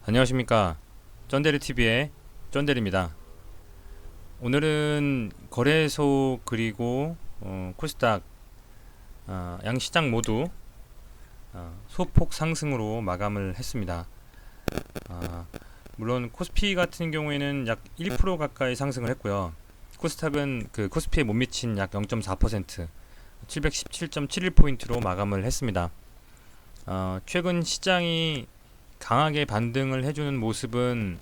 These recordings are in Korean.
안녕하십니까. 쩐데리TV의 쩐데리입니다. 오늘은 거래소 그리고 코스닥 양시장 모두 소폭 상승으로 마감을 했습니다. 물론 코스피 같은 경우에는 약 1% 가까이 상승을 했고요. 코스닥은 그 코스피에 못 미친 약 0.4% 717.71포인트로 마감을 했습니다. 최근 시장이 강하게 반등을 해주는 모습은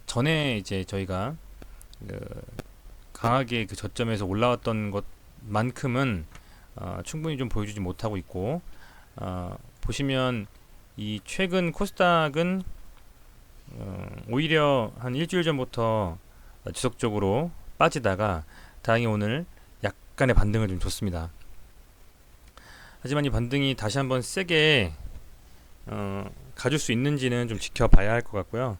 전에 이제 저희가 그 강하게 그 저점에서 올라왔던 것만큼은 충분히 좀 보여주지 못하고 있고, 보시면 이 최근 코스닥은 오히려 한 일주일 전부터 지속적으로 빠지다가 다행히 오늘 약간의 반등을 좀 줬습니다. 하지만 이 반등이 다시 한번 세게 가줄 수 있는지는 좀 지켜봐야 할 것 같고요.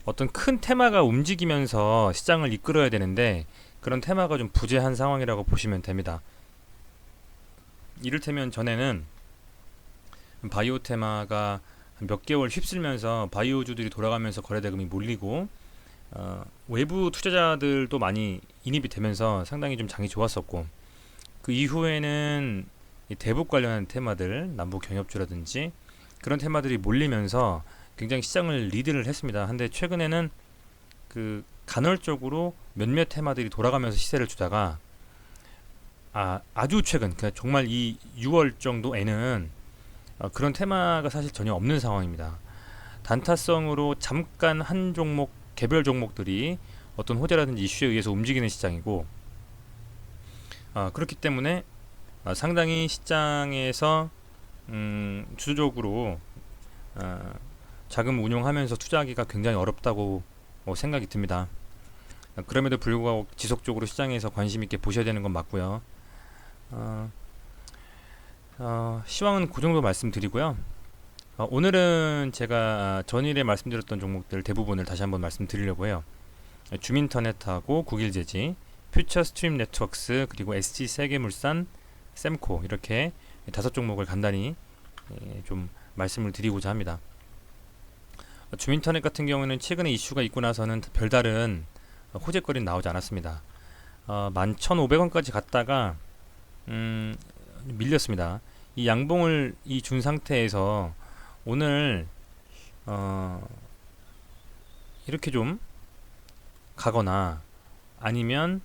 어떤 큰 테마가 움직이면서 시장을 이끌어야 되는데 그런 테마가 좀 부재한 상황이라고 보시면 됩니다. 이를테면 전에는 바이오 테마가 몇 개월 휩쓸면서 바이오주들이 돌아가면서 거래대금이 몰리고 외부 투자자들도 많이 인입이 되면서 상당히 좀 장이 좋았었고, 그 이후에는 이 대북 관련한 테마들, 남북 경협주라든지 그런 테마들이 몰리면서 굉장히 시장을 리드를 했습니다. 근데 최근에는 그 간헐적으로 몇몇 테마들이 돌아가면서 시세를 주다가 아주 최근, 그러니까 정말 이 6월 정도에는 그런 테마가 사실 전혀 없는 상황입니다. 단타성으로 잠깐 한 종목, 개별 종목들이 어떤 호재라든지 이슈에 의해서 움직이는 시장이고, 그렇기 때문에 상당히 시장에서 주도적으로 자금 운용하면서 투자하기가 굉장히 어렵다고 생각이 듭니다. 그럼에도 불구하고 지속적으로 시장에서 관심 있게 보셔야 되는 건 맞고요. 시황은 그 정도 말씀드리고요. 오늘은 제가 전일에 말씀드렸던 종목들 대부분을 다시 한번 말씀드리려고 해요. 주민터넷하고 국일제지, 퓨처스트림 네트워크스, 그리고 SG세계물산, 셈코, 이렇게 5종목을 간단히 좀 말씀을 드리고자 합니다. 주민터넷 같은 경우는 최근에 이슈가 있고 나서는 별다른 호재거리는 나오지 않았습니다. 11,500원까지 갔다가 밀렸습니다. 이 양봉을 준 상태에서 오늘 이렇게 좀 가거나 아니면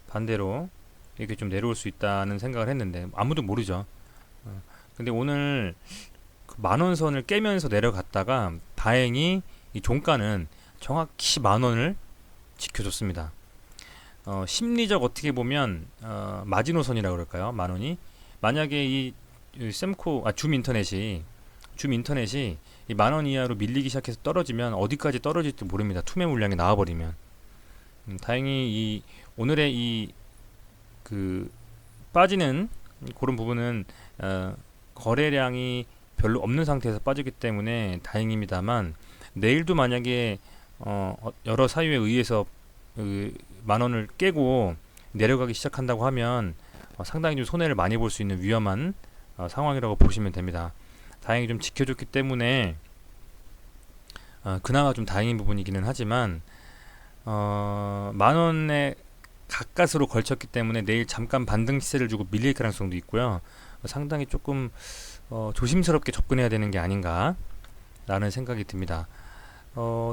반대로 이렇게 좀 내려올 수 있다는 생각을 했는데 아무도 모르죠. 근데 오늘 그 만원 선을 깨면서 내려갔다가 다행히 이 종가는 정확히 만원을 지켜줬습니다. 심리적 어떻게 보면 마지노선이라고 그럴까요? 만원이 만약에 이 semco 줌인터넷이 이 만원 이하로 밀리기 시작해서 떨어지면 어디까지 떨어질지 모릅니다. 투매 물량이 나와버리면. 다행히 이 오늘의 이 그 빠지는 그런 부분은 거래량이 별로 없는 상태에서 빠지기 때문에 다행입니다만, 내일도 만약에 여러 사유에 의해서 그 만원을 깨고 내려가기 시작한다고 하면 상당히 좀 손해를 많이 볼 수 있는 위험한 상황이라고 보시면 됩니다. 다행히 좀 지켜줬기 때문에 그나마 좀 다행인 부분이기는 하지만 만원에 가까스로 걸쳤기 때문에 내일 잠깐 반등 시세를 주고 밀릴 가능성도 있고요. 상당히 조금 조심스럽게 접근해야 되는 게 아닌가 라는 생각이 듭니다.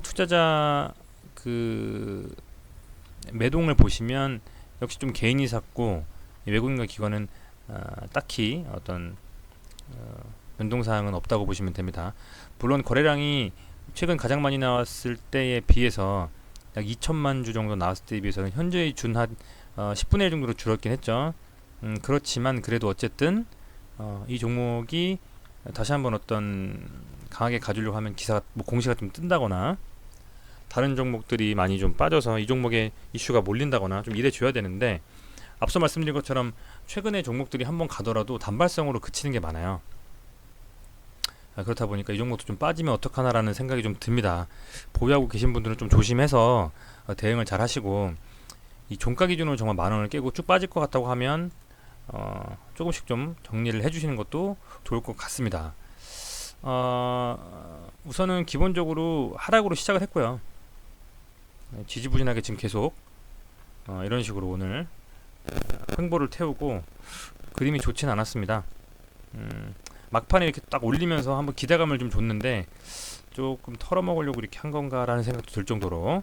투자자 그 매동을 보시면 역시 좀 개인이 샀고 외국인과 기관은 딱히 어떤 변동사항은 없다고 보시면 됩니다. 물론 거래량이 최근 가장 많이 나왔을 때에 비해서 약 2천만 주 정도 나왔을 때에 비해서는 현저히 준 한 10분의 1 정도로 줄었긴 했죠. 그렇지만 그래도 어쨌든 이 종목이 다시 한번 어떤 강하게 가주려고 하면 기사가 공시가 좀 뜬다거나 다른 종목들이 많이 좀 빠져서 이 종목에 이슈가 몰린다거나 좀 이래 줘야 되는데, 앞서 말씀드린 것처럼 최근에 종목들이 한번 가더라도 단발성으로 그치는 게 많아요. 그렇다 보니까 이 종목도 좀 빠지면 어떡하나라는 생각이 좀 듭니다. 보유하고 계신 분들은 좀 조심해서 대응을 잘 하시고, 이 종가 기준으로 정말 만원을 깨고 쭉 빠질 것 같다고 하면 조금씩 좀 정리를 해주시는 것도 좋을 것 같습니다. 우선은 기본적으로 하락으로 시작을 했고요. 지지부진하게 지금 계속 이런 식으로 오늘 횡보를 태우고 그림이 좋진 않았습니다. 막판에 이렇게 딱 올리면서 한번 기대감을 좀 줬는데 조금 털어먹으려고 이렇게 한 건가라는 생각도 들 정도로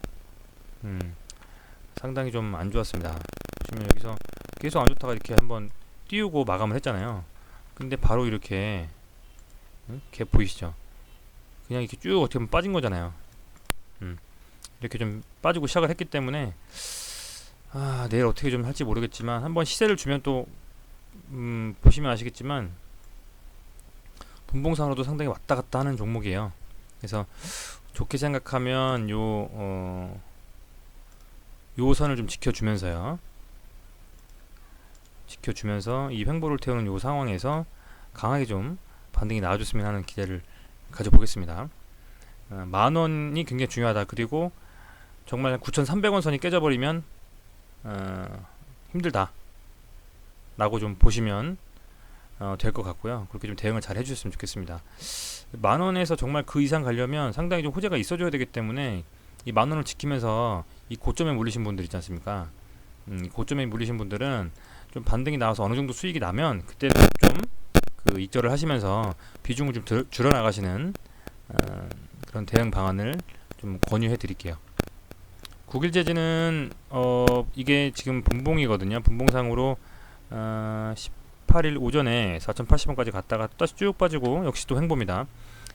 상당히 좀 안 좋았습니다. 지금 여기서 계속 안 좋다가 이렇게 한번 띄우고 마감을 했잖아요. 근데 바로 이렇게 갭 보이시죠? 그냥 이렇게 쭉 어떻게 보면 빠진 거잖아요. 이렇게 좀 빠지고 시작을 했기 때문에 내일 어떻게 좀 할지 모르겠지만 한번 시세를 주면 또 보시면 아시겠지만 분봉상으로도 상당히 왔다 갔다 하는 종목이에요. 그래서 좋게 생각하면 요 선을 좀 지켜주면서요. 지켜주면서 이 횡보를 태우는 요 상황에서 강하게 좀 반등이 나와줬으면 하는 기대를 가져보겠습니다. 만원이 굉장히 중요하다. 그리고 정말 9,300원 선이 깨져버리면 힘들다 라고 좀 보시면 될 것 같고요. 그렇게 좀 대응을 잘 해주셨으면 좋겠습니다. 만원에서 정말 그 이상 가려면 상당히 좀 호재가 있어줘야 되기 때문에 이 만원을 지키면서 이 고점에 몰리신 분들 있지 않습니까? 고점에 몰리신 분들은 좀 반등이 나와서 어느 정도 수익이 나면 그때는 좀 그 익절을 하시면서 비중을 좀 줄여 나가시는 그런 대응 방안을 좀 권유해 드릴게요. 국일재즈는 이게 지금 분봉이거든요. 분봉상으로 18일 오전에 4,080원까지 갔다가 다시 쭉 빠지고 역시 또 횡보입니다.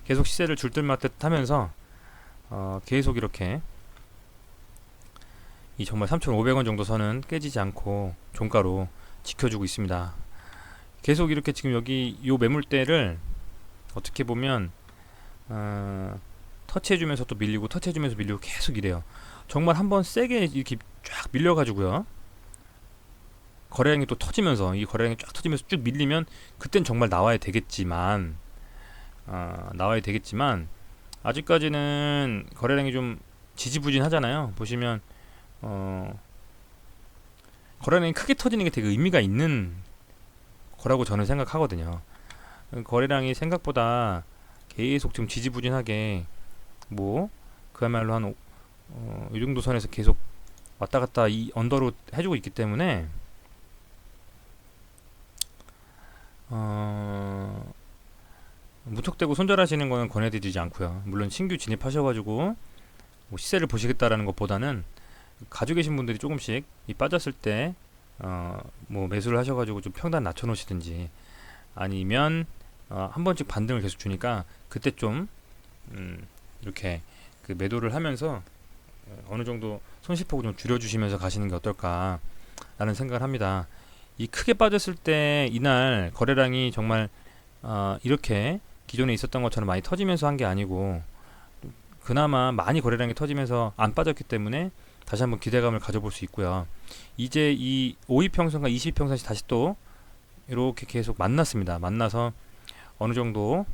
계속 시세를 줄 듯 말 듯 하면서 계속 이렇게 이 정말 3,500원 정도 선은 깨지지 않고 종가로 지켜주고 있습니다. 계속 이렇게 지금 여기 요 매물대를 어떻게 보면 터치해주면서 또 밀리고 터치해주면서 밀리고 계속 이래요. 정말 한번 세게 이렇게 쫙 밀려가지고요. 거래량이 또 터지면서 이 거래량이 쫙 터지면서 쭉 밀리면 그땐 정말 나와야 되겠지만 아직까지는 거래량이 좀 지지부진하잖아요. 보시면 거래량이 크게 터지는 게 되게 의미가 있는 거라고 저는 생각하거든요. 거래량이 생각보다 계속 지금 지지부진하게 그야말로 한 이 정도 선에서 계속 왔다 갔다 이 언더로 해주고 있기 때문에 무턱대고 손절하시는 거는 권해드리지 않고요. 물론 신규 진입하셔가지고 시세를 보시겠다라는 것보다는 가지고 계신 분들이 조금씩 이 빠졌을 때 매수를 하셔가지고 좀 평단 낮춰놓으시든지 아니면 한 번씩 반등을 계속 주니까 그때 좀 이렇게 그 매도를 하면서 어느 정도 손실폭을 좀 줄여주시면서 가시는 게 어떨까 라는 생각을 합니다. 이 크게 빠졌을 때 이날 거래량이 정말 이렇게 기존에 있었던 것처럼 많이 터지면서 한 게 아니고 그나마 많이 거래량이 터지면서 안 빠졌기 때문에 다시 한번 기대감을 가져볼 수 있고요. 이제 이 52평선과 22평선이 다시 또 이렇게 계속 만났습니다. 만나서 어느 정도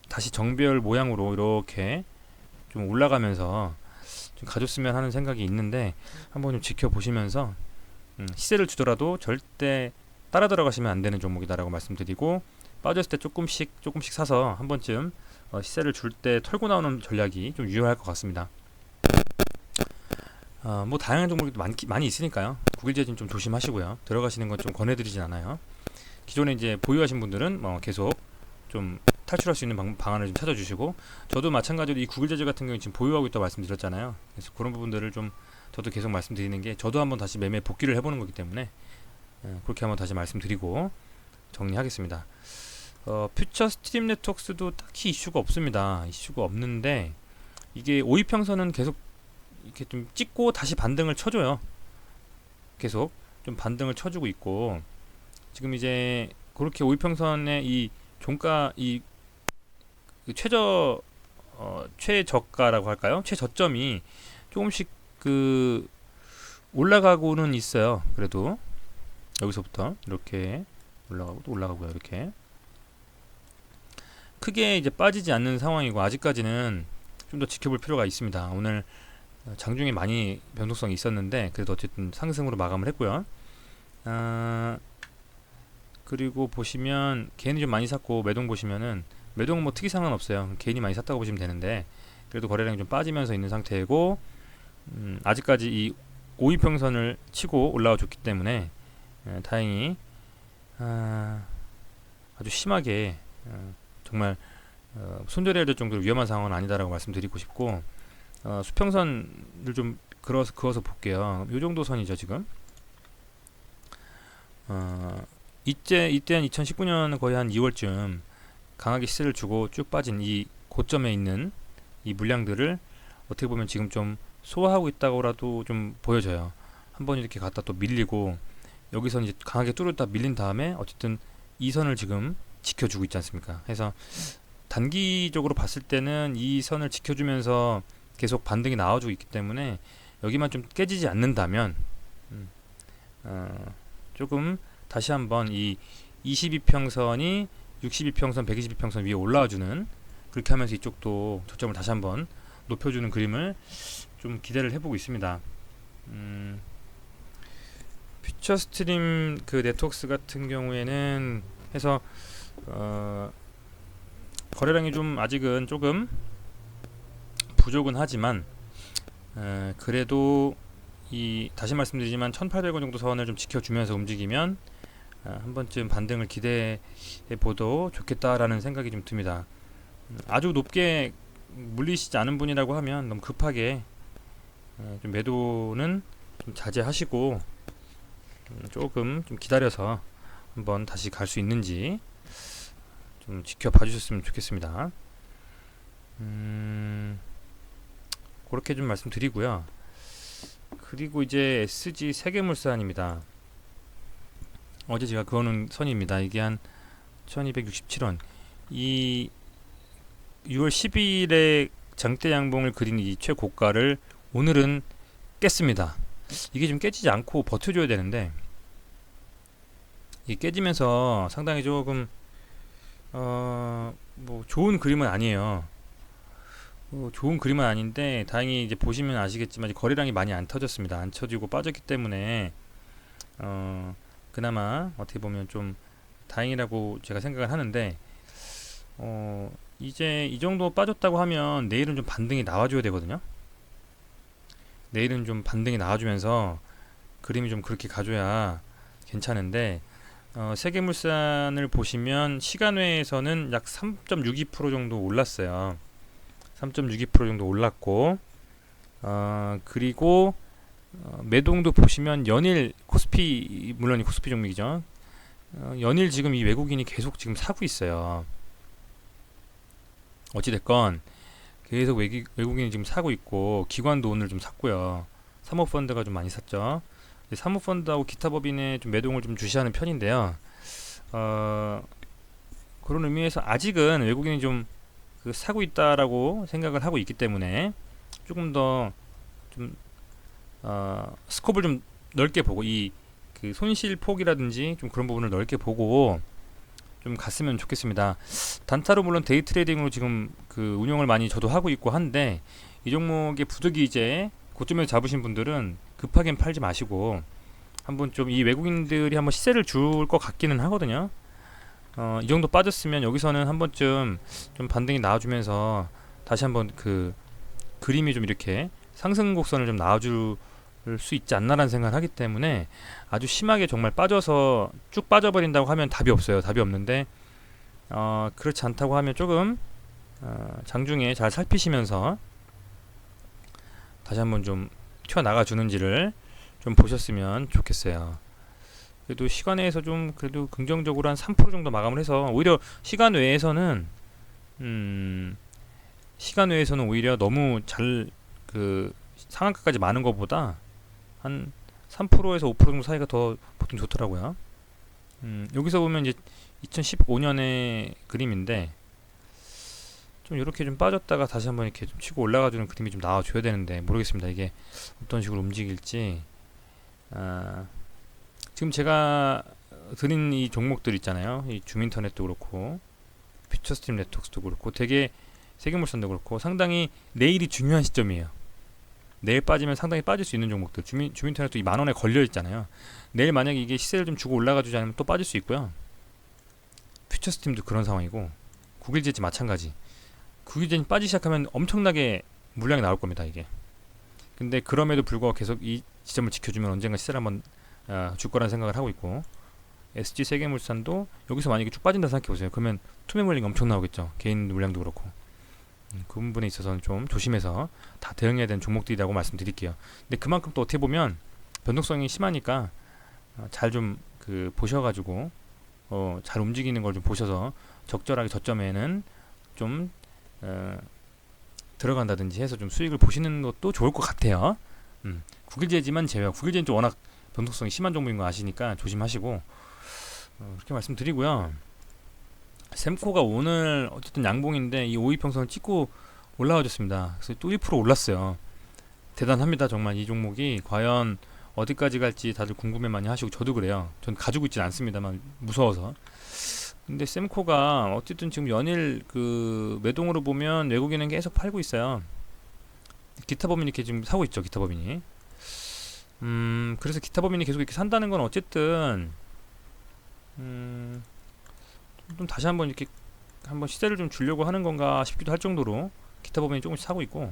다시 정배열 모양으로 이렇게 좀 올라가면서 좀 가졌으면 하는 생각이 있는데 한번 좀 지켜보시면서 시세를 주더라도 절대 따라 들어가시면 안 되는 종목이다라고 말씀드리고 빠졌을 때 조금씩 사서 한 번쯤 시세를 줄 때 털고 나오는 전략이 좀 유효할 것 같습니다. 다양한 종목이 많이 있으니까요. 국일재진 좀 조심하시고요. 들어가시는 건 좀 권해드리진 않아요. 기존에 이제 보유하신 분들은 계속 좀 탈출할 수 있는 방안을 좀 찾아주시고 저도 마찬가지로 이 국일재즈 같은 경우는 지금 보유하고 있다고 말씀드렸잖아요. 그래서 그런 부분들을 좀 저도 계속 말씀드리는 게 저도 한번 다시 매매 복귀를 해보는 거기 때문에 그렇게 한번 다시 말씀드리고 정리하겠습니다. 퓨처 스트림 네트워크스도 딱히 이슈가 없습니다. 이슈가 없는데 이게 52평선은 계속 이렇게 좀 찍고 다시 반등을 쳐줘요. 계속 좀 반등을 쳐주고 있고 지금 이제 그렇게 52평선의 이 종가 이 최저가라고 할까요? 최저점이 조금씩 그 올라가고는 있어요. 그래도 여기서부터 이렇게 올라가고 또 올라가고요. 이렇게 크게 이제 빠지지 않는 상황이고 아직까지는 좀 더 지켜볼 필요가 있습니다. 오늘 장중에 많이 변동성이 있었는데 그래도 어쨌든 상승으로 마감을 했고요. 그리고 보시면 개인이 좀 많이 샀고 매동 보시면은 매도는 뭐 특이사항은 없어요. 개인이 많이 샀다고 보시면 되는데 그래도 거래량이 좀 빠지면서 있는 상태이고 아직까지 이 5이평선을 치고 올라와 줬기 때문에 다행히 아주 심하게 정말 손절해야 될 정도로 위험한 상황은 아니다라고 말씀드리고 싶고 수평선을 좀 그어서 볼게요. 이 정도 선이죠 지금. 이때 한 2019년 거의 한 2월쯤 강하게 시세를 주고 쭉 빠진 이 고점에 있는 이 물량들을 어떻게 보면 지금 좀 소화하고 있다고라도 좀 보여져요. 한번 이렇게 갔다 또 밀리고 여기서 이제 강하게 뚫었다 밀린 다음에 어쨌든 이 선을 지금 지켜주고 있지 않습니까? 해서 단기적으로 봤을 때는 이 선을 지켜주면서 계속 반등이 나와주고 있기 때문에 여기만 좀 깨지지 않는다면 조금 다시 한번 이 22평선이 62평선, 122평선 위에 올라와주는 그렇게 하면서 이쪽도 저점을 다시 한번 높여주는 그림을 좀 기대를 해보고 있습니다. 퓨처 스트림 그 네트워크스 같은 경우에는 해서 거래량이 좀 아직은 조금 부족은 하지만 그래도 이 다시 말씀드리지만 1,800원 정도 선을 좀 지켜주면서 움직이면 한 번쯤 반등을 기대해 보도 좋겠다라는 생각이 좀 듭니다. 아주 높게 물리시지 않은 분이라고 하면 너무 급하게 좀 매도는 좀 자제하시고 조금 좀 기다려서 한번 다시 갈 수 있는지 좀 지켜봐 주셨으면 좋겠습니다. 그렇게 좀 말씀드리고요. 그리고 이제 SG 세계물산입니다. 어제 제가 그거는 선입니다. 이게 한 1267원. 이 6월 10일에 장대 양봉을 그린 이 최고가를 오늘은 깼습니다. 이게 좀 깨지지 않고 버텨줘야 되는데 이게 깨지면서 상당히 조금 뭐 좋은 그림은 아니에요. 좋은 그림은 아닌데 다행히 이제 보시면 아시겠지만 거래량이 많이 안 터졌습니다. 안 터지고 빠졌기 때문에 그나마 어떻게 보면 좀 다행이라고 제가 생각을 하는데 이제 이 정도 빠졌다고 하면 내일은 좀 반등이 나와줘야 되거든요. 내일은 좀 반등이 나와주면서 그림이 좀 그렇게 가줘야 괜찮은데 세계물산을 보시면 시간외에서는 약 3.62% 정도 올랐어요. 3.62% 정도 올랐고 그리고 매동도 보시면 연일 코스피 물론 이 코스피 종목이죠. 연일 지금 이 외국인이 계속 지금 사고 있어요. 어찌됐건 계속 외국인이 지금 사고 있고 기관도 오늘 좀 샀고요. 사모펀드가 좀 많이 샀죠. 사모펀드하고 기타 법인에 좀 매동을 좀 주시하는 편인데요. 그런 의미에서 아직은 외국인이 좀 사고 있다라고 생각을 하고 있기 때문에 조금 더 좀 스코프를 좀 넓게 보고 이 그 손실 폭이라든지 좀 그런 부분을 넓게 보고 좀 갔으면 좋겠습니다. 단타로 물론 데이 트레이딩으로 지금 그 운영을 많이 저도 하고 있고 한데 이 종목의 부득이 이제 고점에서 잡으신 분들은 급하게 팔지 마시고 한번 좀 이 외국인들이 한번 시세를 줄 것 같기는 하거든요. 이 정도 빠졌으면 여기서는 한 번쯤 좀 반등이 나와주면서 다시 한번 그 그림이 좀 이렇게 상승 곡선을 좀 나와줄 수 있지 않나라는 생각을 하기 때문에 아주 심하게 정말 빠져서 쭉 빠져버린다고 하면 답이 없어요. 답이 없는데 그렇지 않다고 하면 조금 장중에 잘 살피시면서 다시 한번 좀 튀어나가 주는지를 좀 보셨으면 좋겠어요. 그래도 시간 외에서 좀 그래도 긍정적으로 한 3% 정도 마감을 해서 오히려 시간 외에서는 오히려 너무 잘 그 상한가까지 많은 것보다 한 3%에서 5% 정도 사이가 더 보통 좋더라고요. 여기서 보면 이제 2015년의 그림인데 좀 이렇게 좀 빠졌다가 다시 한번 이렇게 좀 치고 올라가주는 그림이 좀 나와줘야 되는데 모르겠습니다. 이게 어떤 식으로 움직일지. 지금 제가 드린 이 종목들 있잖아요. 이 줌인터넷도 그렇고 퓨처스트림 네트워크스도 그렇고 되게 세계물산도 그렇고 상당히 내일이 중요한 시점이에요. 내일 빠지면 상당히 빠질 수 있는 종목들 줌인터넷도 이 만원에 걸려 있잖아요. 내일 만약에 이게 시세를 좀 주고 올라가 주지 않으면 또 빠질 수 있고요. 퓨처스트림도 그런 상황이고 국일제지 마찬가지. 국일제지 빠지기 시작하면 엄청나게 물량이 나올 겁니다, 이게. 근데 그럼에도 불구하고 계속 이 지점을 지켜주면 언젠가 시세를 한번 줄 거라는 생각을 하고 있고, SG 세계물산도 여기서 만약에 쭉 빠진다 생각해보세요. 그러면 투매 물량이 엄청 나오겠죠. 개인 물량도 그렇고. 그 부분에 있어서는 좀 조심해서 다 대응해야 되는 종목들이라고 말씀드릴게요. 근데 그만큼 또 어떻게 보면 변동성이 심하니까 잘 좀 보셔가지고 잘 움직이는 걸 좀 보셔서 적절하게 저점에는 좀 들어간다든지 해서 좀 수익을 보시는 것도 좋을 것 같아요. 국일제지만 제외하고, 국일제는 좀 워낙 변동성이 심한 종목인 거 아시니까 조심하시고, 그렇게 말씀드리고요. 셈코가 오늘 어쨌든 양봉인데 이 5일평선을 찍고 올라와줬습니다. 그래서 또 1% 올랐어요. 대단합니다. 정말 이 종목이 과연 어디까지 갈지 다들 궁금해 많이 하시고, 저도 그래요. 전 가지고 있진 않습니다만 무서워서. 근데 셈코가 어쨌든 지금 연일 매동으로 보면 외국인은 계속 팔고 있어요. 기타 법인이 이렇게 지금 사고 있죠. 기타 법인이. 그래서 기타 법인이 계속 이렇게 산다는 건 어쨌든 좀 다시 한번 이렇게 한번 시세를 좀 주려고 하는 건가 싶기도 할 정도로 기타 법인이 조금씩 사고 있고,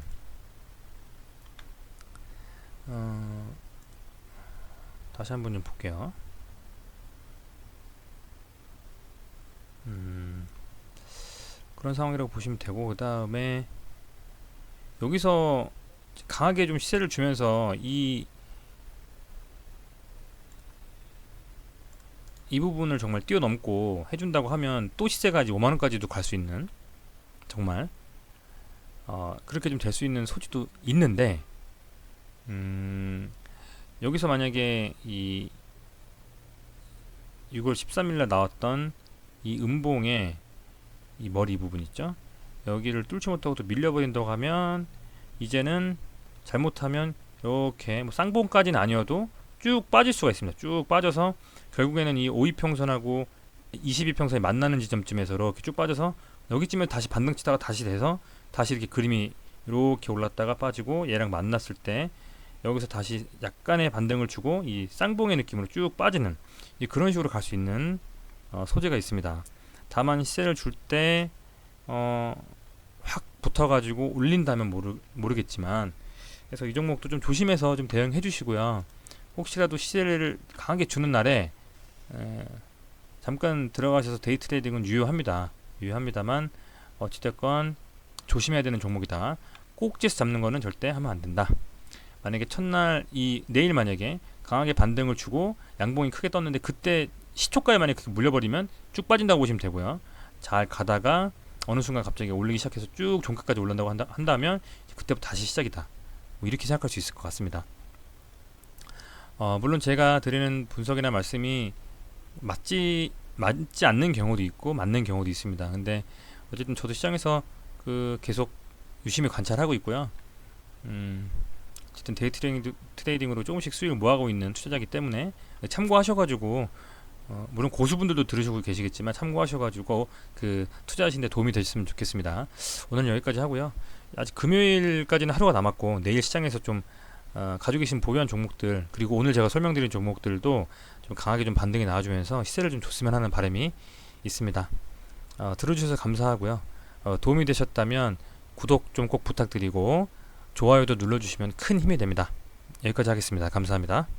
다시 한번 좀 볼게요. 그런 상황이라고 보시면 되고, 그 다음에 여기서 강하게 좀 시세를 주면서 이 부분을 정말 뛰어넘고 해준다고 하면 또 시세가 이제 5만원까지도 갈 수 있는, 정말 그렇게 좀 될 수 있는 소지도 있는데, 여기서 만약에 이 6월 13일날 나왔던 이 음봉의 이 머리 부분 있죠, 여기를 뚫지 못하고 또 밀려버린다고 하면 이제는 잘못하면 이렇게 뭐 쌍봉까지는 아니어도 쭉 빠질 수가 있습니다. 쭉 빠져서 결국에는 이 5일평선하고 22평선이 만나는 지점쯤에서 이렇게 쭉 빠져서 여기쯤에 다시 반등 치다가 다시 돼서 다시 이렇게 그림이 이렇게 올랐다가 빠지고 얘랑 만났을 때 여기서 다시 약간의 반등을 주고 이 쌍봉의 느낌으로 쭉 빠지는 그런 식으로 갈 수 있는 소재가 있습니다. 다만 시세를 줄 때 확 붙어가지고 올린다면 모르겠지만, 그래서 이 종목도 좀 조심해서 좀 대응해 주시고요. 혹시라도 시세를 강하게 주는 날에 잠깐 들어가셔서 데이 트레이딩은 유효합니다만 어찌됐건 조심해야 되는 종목이다. 꼭지에서 잡는 거는 절대 하면 안 된다. 만약에 첫날 내일 만약에 강하게 반등을 주고 양봉이 크게 떴는데 그때 시초가에 만약에 그렇게 물려버리면 쭉 빠진다고 보시면 되고요. 잘 가다가 어느 순간 갑자기 올리기 시작해서 쭉 종가까지 올른다고 한다면 그때부터 다시 시작이다. 뭐 이렇게 생각할 수 있을 것 같습니다. 물론 제가 드리는 분석이나 말씀이 맞지 않는 경우도 있고 맞는 경우도 있습니다. 근데 어쨌든 저도 시장에서 계속 유심히 관찰하고 있고요. 어쨌든 데이 트레이딩으로 조금씩 수익을 모아가고 있는 투자자이기 때문에 참고하셔가지고, 물론 고수분들도 들으시고 계시겠지만 참고하셔가지고 투자하시는데 도움이 되셨으면 좋겠습니다. 오늘 여기까지 하고요. 아직 금요일까지는 하루가 남았고 내일 시장에서 좀 가지고 계신 보유한 종목들, 그리고 오늘 제가 설명드린 종목들도 좀 강하게 좀 반등이 나와주면서 시세를 좀 줬으면 하는 바람이 있습니다. 들어주셔서 감사하고요. 도움이 되셨다면 구독 좀 꼭 부탁드리고 좋아요도 눌러주시면 큰 힘이 됩니다. 여기까지 하겠습니다. 감사합니다.